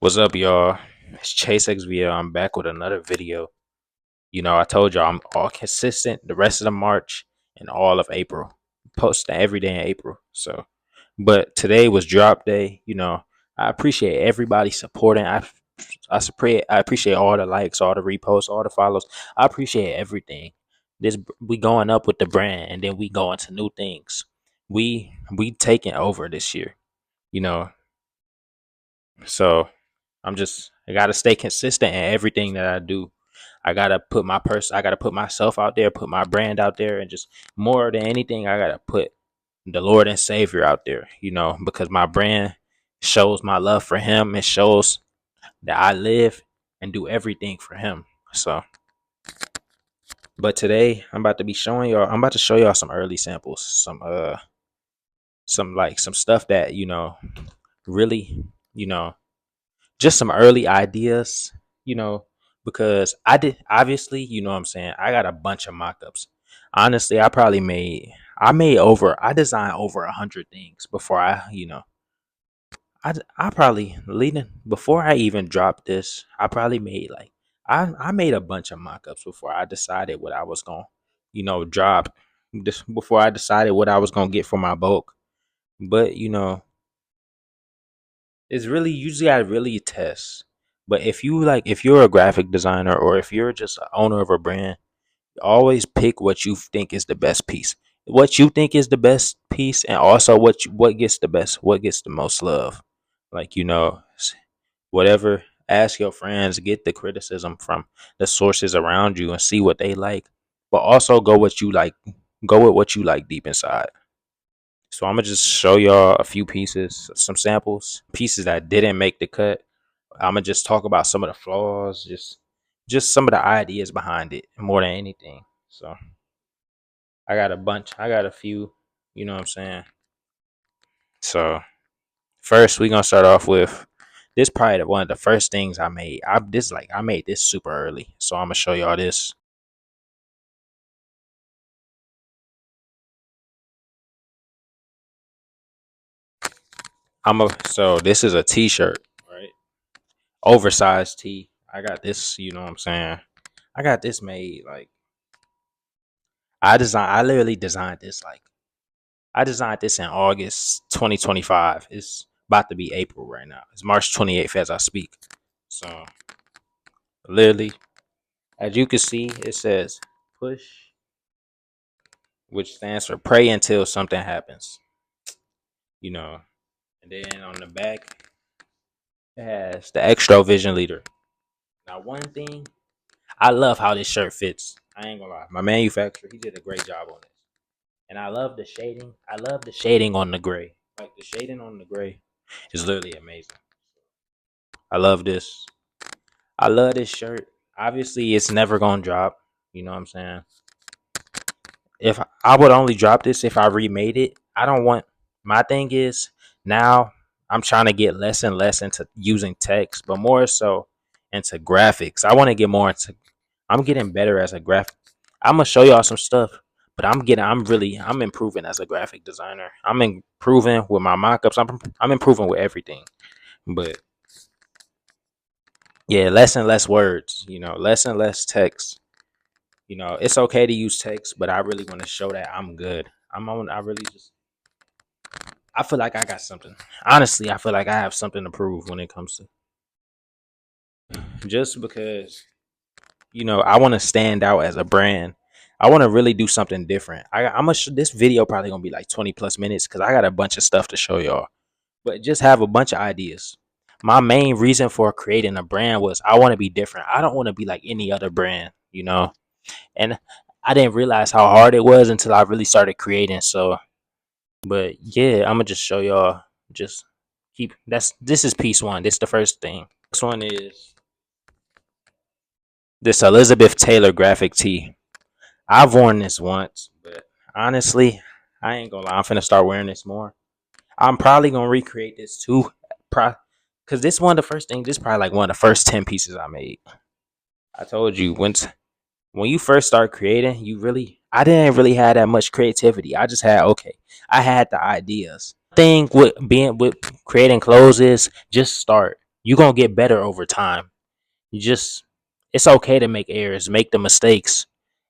What's up, y'all? It's Chase XVL. I'm back with another video. I told y'all I'm all consistent the rest of the March and all of April. Posting every day in April. But today was drop day. I appreciate everybody supporting. I appreciate all the likes, all the reposts, all the follows. I appreciate everything. This we going up with the brand, and then we going to new things. We taking over this year. You know, so I gotta stay consistent in everything that I do. I gotta put myself out there, put my brand out there, and just more than anything, I gotta put the Lord and Savior out there, because my brand shows my love for him. It shows that I live and do everything for him. So but today I'm about to show y'all some early samples, some stuff that, really, you know, just some early ideas, you know, because I did obviously, what I'm saying, I got a bunch of mock-ups. Honestly, I designed over 100 things before I probably leading before I even dropped this. I probably made like I made a bunch of mock-ups before I decided what I was going, drop this before I decided what I was going to get for my bulk. But, it's really you just gotta really test. But if you're a graphic designer or if you're just an owner of a brand, always pick what you think is the best piece. What you think is the best piece, and also what gets the most love. Like, whatever. Ask your friends, get the criticism from the sources around you, and see what they like. But also go with what you like deep inside. So I'm gonna just show y'all a few pieces, some samples, pieces that didn't make the cut. I'm gonna just talk about some of the flaws, just some of the ideas behind it more than anything. So I got a few, you know what I'm saying? So first we gonna start off with this probably one of the first things I made. I made this super early. So I'm gonna show y'all this. So this is a t-shirt, right? Oversized tee. I got this, you know what I'm saying? I got this made like I literally designed this like I designed this in August 2025. It's about to be April right now. It's March 28th as I speak. So literally, as you can see, it says push, which stands for pray until something happens. You know, and then on the back, it has the extra vision leader. Now, one thing, I love how this shirt fits. I ain't gonna lie. My manufacturer, he did a great job on this. And I love the shading. I love the shading on the gray. Like the shading on the gray is literally amazing. I love this. I love this shirt. Obviously, it's never gonna drop. You know what I'm saying? If I would only drop this if I remade it. I don't want. My thing is now I'm trying to get less and less into using text, but more so into graphics. I want to get more into. I'm getting better as a graphic. I'm gonna show y'all some stuff, but I'm improving as a graphic designer. I'm improving with my mockups. I'm improving with everything. But yeah, less and less words. Less and less text. It's okay to use text, but I really want to show that I'm good. I really just I feel like I got something. Honestly, I feel like I have something to prove when it comes to just because I want to stand out as a brand. I want to really do something different. This video probably gonna be like 20 plus minutes because I got a bunch of stuff to show y'all. But just have a bunch of ideas. My main reason for creating a brand was I want to be different. I don't want to be like any other brand. And I didn't realize how hard it was until I really started creating. So, but yeah, I'm gonna just show y'all. Just this is piece one. This is the first thing. Next one is this Elizabeth Taylor graphic tee. I've worn this once, but honestly, I ain't gonna lie. I'm finna start wearing this more. I'm probably gonna recreate this too, because this one of the first things. This is probably like one of the first 10 pieces I made. I told you when you first start creating, I didn't really have that much creativity. I had the ideas. Thing with creating clothes is just start. You're gonna get better over time. You just it's okay to make errors, make the mistakes.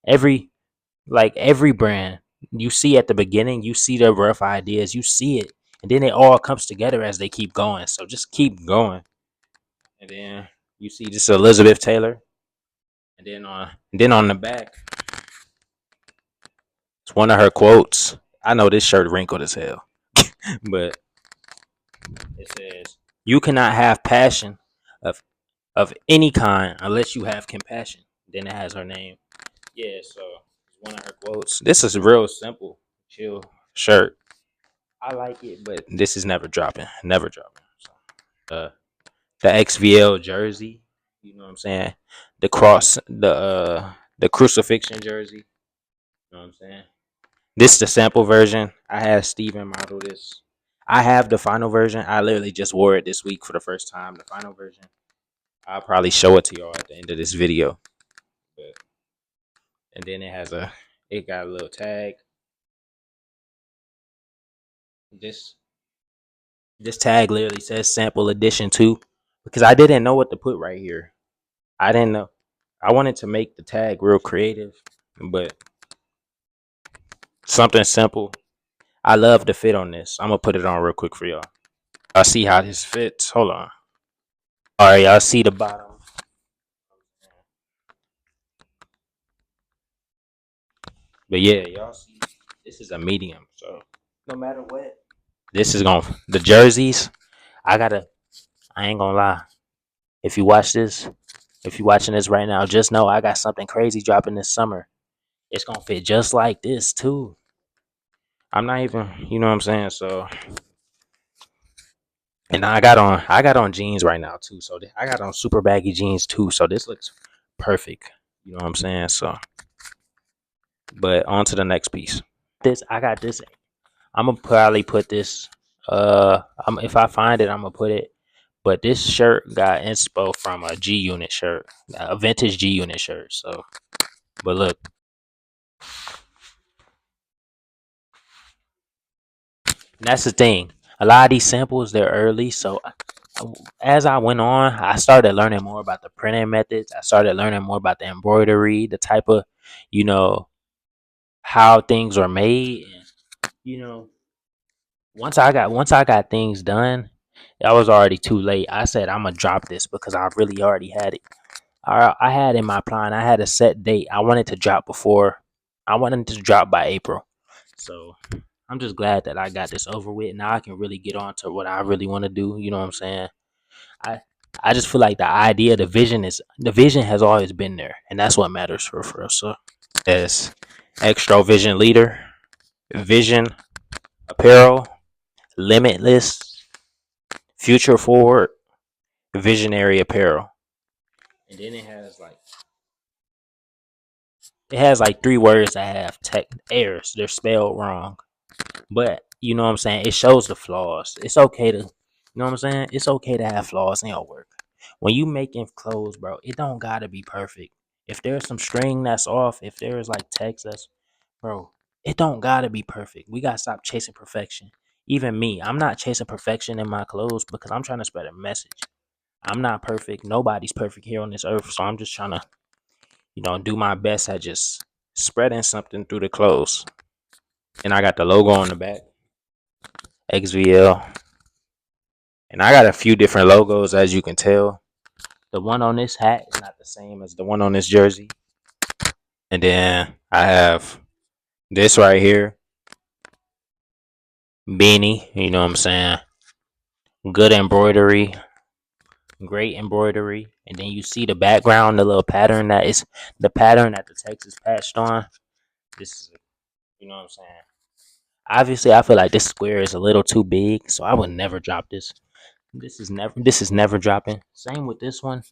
Every every brand you see at the beginning, you see the rough ideas, you see it, and then it all comes together as they keep going. So just keep going. And then you see this Elizabeth Taylor, and then on the back, it's one of her quotes. I know this shirt wrinkled as hell, but it says, "You cannot have passion of any kind unless you have compassion." Then it has her name. Yeah, so it's one of her quotes. This is real simple, chill shirt. I like it, but this is never dropping. Never dropping. The XVL jersey, you know what I'm saying? The cross, the crucifixion jersey. You know what I'm saying? This is the sample version. I had Steven model this. I have the final version. I literally just wore it this week for the first time. The final version. I'll probably show it to y'all at the end of this video. But, and then it got a little tag. This this tag literally says sample edition 2 because I didn't know what to put right here. I didn't know. I wanted to make the tag real creative, but something simple. I love the fit on this. I'm gonna put it on real quick for y'all. I see how this fits. Hold on. All right, y'all see the bottom. But yeah, y'all see this is a medium. So no matter what, this is going to the jerseys. I gotta. I ain't gonna lie. If you watch this, if you watching this right now, just know I got something crazy dropping this summer. It's gonna fit just like this too. I'm not even, you know what I'm saying. So, and I got on jeans right now too. So I got on super baggy jeans too. So this looks perfect. You know what I'm saying. So, but on to the next piece. I got this. I'm gonna probably put this. If I find it, I'm gonna put it. But this shirt got inspo from a G Unit shirt, a vintage G Unit shirt. So, but look, that's the thing. A lot of these samples they're early, so as I went on, I started learning more about the printing methods. I started learning more about the embroidery, the type of, you know, how things are made. And, you know, once I got things done, I was already too late. I said I'm gonna drop this because I really already had it. I had in my plan. I had a set date. I wanted to drop before. I wanted to drop by April. So I'm just glad that I got this over with. Now I can really get on to what I really want to do. You know what I'm saying? I I just feel like the vision has always been there, and that's what matters for us. So as extra vision leader, vision apparel, limitless, future forward, visionary apparel, and then it has like three words that have tech errors. They're spelled wrong. But you know what I'm saying? It shows the flaws. It's okay to, you know what I'm saying? It's okay to have flaws in your work. When you making clothes, bro, it don't gotta be perfect. If there's some string that's off, if there's like text that's, bro, it don't gotta be perfect. We gotta stop chasing perfection. Even me, I'm not chasing perfection in my clothes because I'm trying to spread a message. I'm not perfect. Nobody's perfect here on this earth. So I'm just trying to, do my best at just spreading something through the clothes. And I got the logo on the back, XVL. And I got a few different logos, as you can tell. The one on this hat is not the same as the one on this jersey. And then I have this right here, beanie. You know what I'm saying? Good embroidery, great embroidery. And then you see the background, the little pattern the pattern that the text is patched on. This is, you know what I'm saying? Obviously, I feel like this square is a little too big, so I would never drop this. This is never dropping. Same with this one,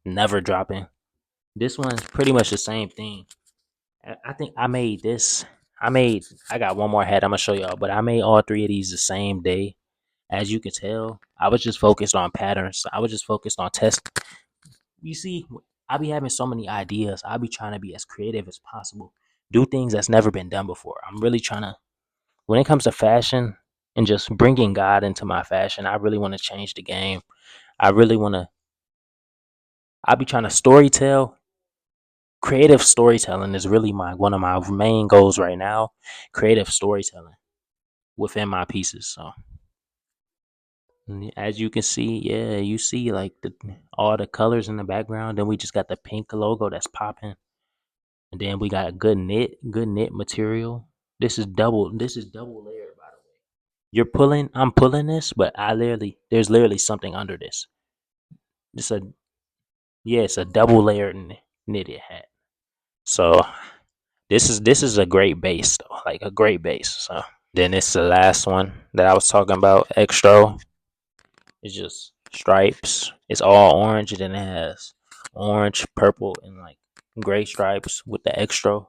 never dropping. This one's pretty much the same thing. I think I made this. I got one more hat I'm gonna show y'all, but I made all three of these the same day. As you can tell, I was just focused on patterns. I was just focused on testing. You see, I be having so many ideas. I be trying to be as creative as possible. Do things that's never been done before. I'm really trying to, when it comes to fashion and just bringing God into my fashion, I really want to change the game. I really want to. I be trying to story tell. Creative storytelling is really my one of my main goals right now. Creative storytelling within my pieces. So as you can see, yeah, you see like all the colors in the background. Then we just got the pink logo that's popping, and then we got good knit material. This is double layered by the way. I'm pulling this, but there's literally something under this. It's a Yeah, it's a double layered knitted hat. So this is a great base though, like a great base. So then it's the last one that I was talking about, extra. It's just stripes. It's all orange, and then it has orange, purple, and like gray stripes with the extra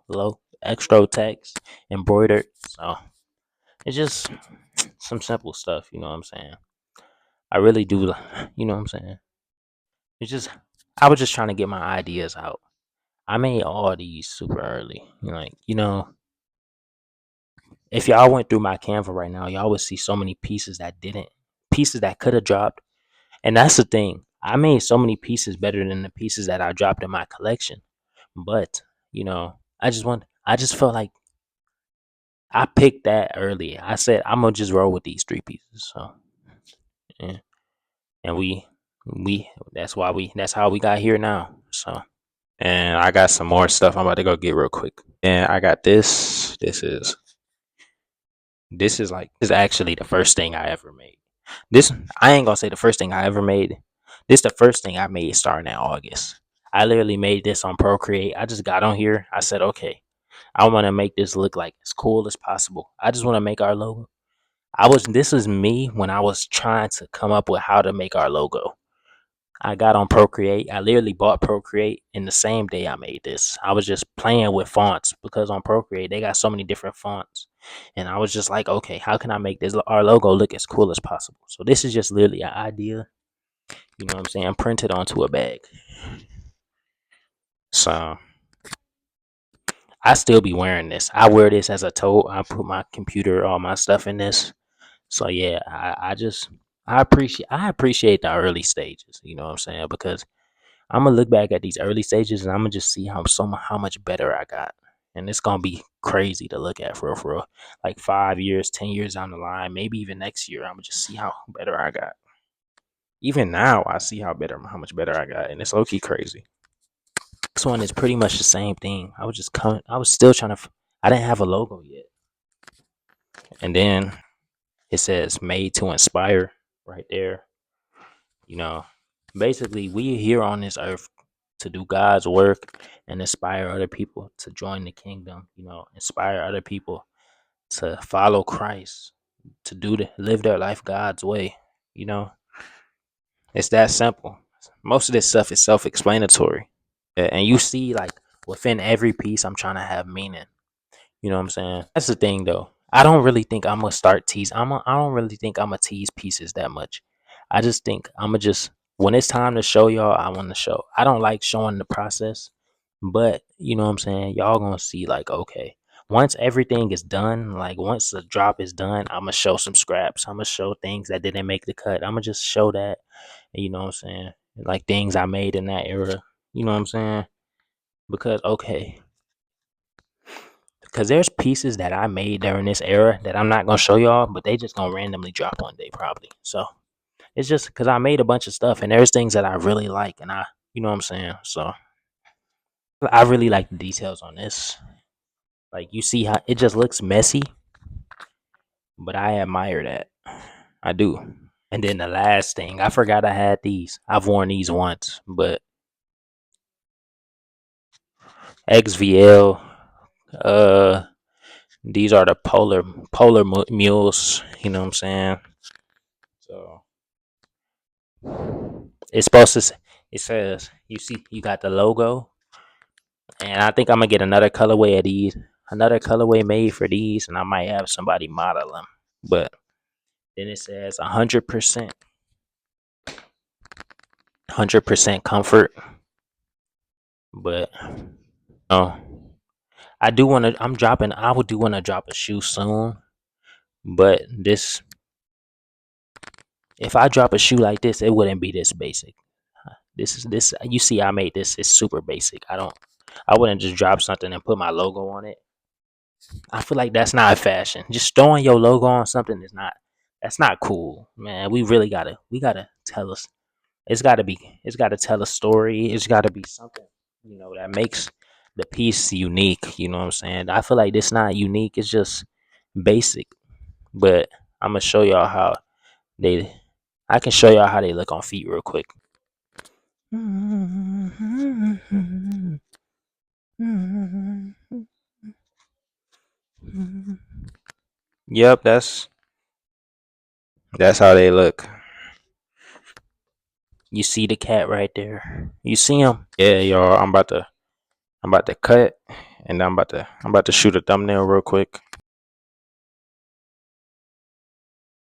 text embroidered. So it's just some simple stuff, you know what I'm saying? I really do, you know what I'm saying? It's just I was just trying to get my ideas out. I made all these super early. Like, if y'all went through my Canva right now, y'all would see so many pieces that could have dropped. And that's the thing. I made so many pieces better than the pieces that I dropped in my collection. But, I just felt like I picked that early. I said, I'm going to just roll with these three pieces. So, yeah. And that's how we got here now. So, and I got some more stuff I'm about to go get real quick. And I got this. This is actually the first thing I ever made. This I ain't gonna say the first thing I ever made. This the first thing I made starting in August. I literally made this on Procreate. I just got on here. I said, okay, I want to make this look like as cool as possible. I just want to make our logo. This is me when I was trying to come up with how to make our logo. I got on Procreate. I literally bought Procreate in the same day I made this. I was just playing with fonts because on Procreate they got so many different fonts. And I was just like, okay, how can I make this our logo look as cool as possible? So this is just literally an idea, you know what I'm saying, printed onto a bag. So I still be wearing this. I wear this as a tote. I put my computer, all my stuff in this. So yeah, I appreciate the early stages, you know what I'm saying? Because I'm gonna look back at these early stages and I'm gonna just see how much better I got, and it's gonna be crazy to look at for real. Like 5 years, 10 years down the line, maybe even next year, I'm gonna just see how better I got. Even now, I see how much better I got, and it's low key crazy. This one is pretty much the same thing. I was still trying to. I didn't have a logo yet, and then it says "Made to Inspire" right there. You know, basically, we here on this earth to do God's work and inspire other people to join the kingdom. Inspire other people to follow Christ, to live their life God's way. You know, it's that simple. Most of this stuff is self-explanatory, and you see, like within every piece, I'm trying to have meaning. You know what I'm saying? That's the thing though. I don't really think I'm gonna start tease. I don't really think I'm gonna tease pieces that much. I just think I'm gonna just when it's time to show y'all, I want to show. I don't like showing the process, but you know what I'm saying? Y'all gonna see like, okay, once everything is done, like once the drop is done, I'm gonna show some scraps. I'm gonna show things that didn't make the cut. I'm gonna just show that, you know what I'm saying? Like things I made in that era. You know what I'm saying? Because okay, because there's pieces that I made during this era that I'm not gonna show y'all, but they just gonna randomly drop one day probably. So it's just because I made a bunch of stuff and there's things that I really like and you know what I'm saying. So I really like the details on this. Like you see how it just looks messy, but I admire that. I do. And then the last thing, I forgot I had these. I've worn these once, but XVL. Uh, these are the polar mules. You know what I'm saying? So it's supposed to. It says you see you got the logo, and I think I'm gonna get another colorway of these, another colorway made for these, and I might have somebody model them. But then it says 100% comfort. But oh, I do want to. I'm dropping. I would do want to drop a shoe soon, but If I drop a shoe like this, it wouldn't be this basic. This. You see, I made this. It's super basic. I wouldn't just drop something and put my logo on it. I feel like that's not fashion. Just throwing your logo on something is not. That's not cool, man. We gotta tell us. It's gotta tell a story. It's gotta be something, that makes the piece unique. You know what I'm saying? I feel like this not unique. It's just basic. But I'm gonna show y'all how they. I can show y'all how they look on feet real quick. Yep, that's how they look. You see the cat right there. You see him? Yeah, y'all. I'm about to cut, and I'm about to shoot a thumbnail real quick.